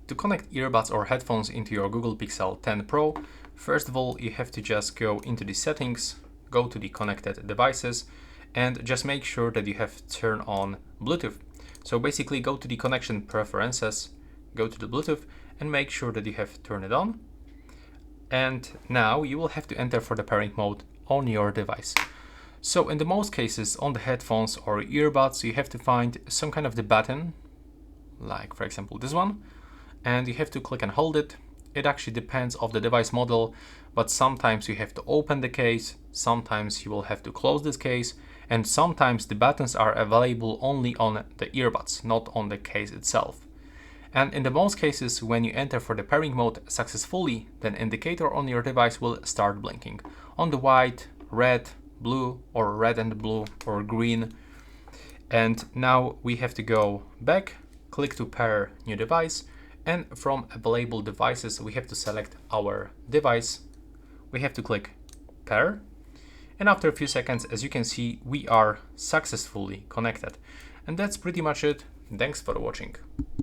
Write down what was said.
to connect earbuds or headphones into your Google Pixel 10 Pro, first of all, you have to just go into the settings, go to the connected devices, and just make sure that you have turned on Bluetooth. So basically go to the connection preferences, go to the Bluetooth, and make sure that you have turned it on. And now you will have to enter for the pairing mode on your device. So in the most cases on the headphones or earbuds, you have to find some kind of the button, like for example this one, and you have to click and hold it. It actually depends on the device model, but sometimes you have to open the case, sometimes you will have to close this case, and sometimes the buttons are available only on the earbuds, not on the case itself. And in the most cases, when you enter for the pairing mode successfully, then indicator on your device will start blinking on the white, red, blue, or red and blue, or green. And now we have to go back, click to pair new device, and from available devices, we have to select our device. We have to click pair. And after a few seconds, as you can see, we are successfully connected. And that's pretty much it. Thanks for watching.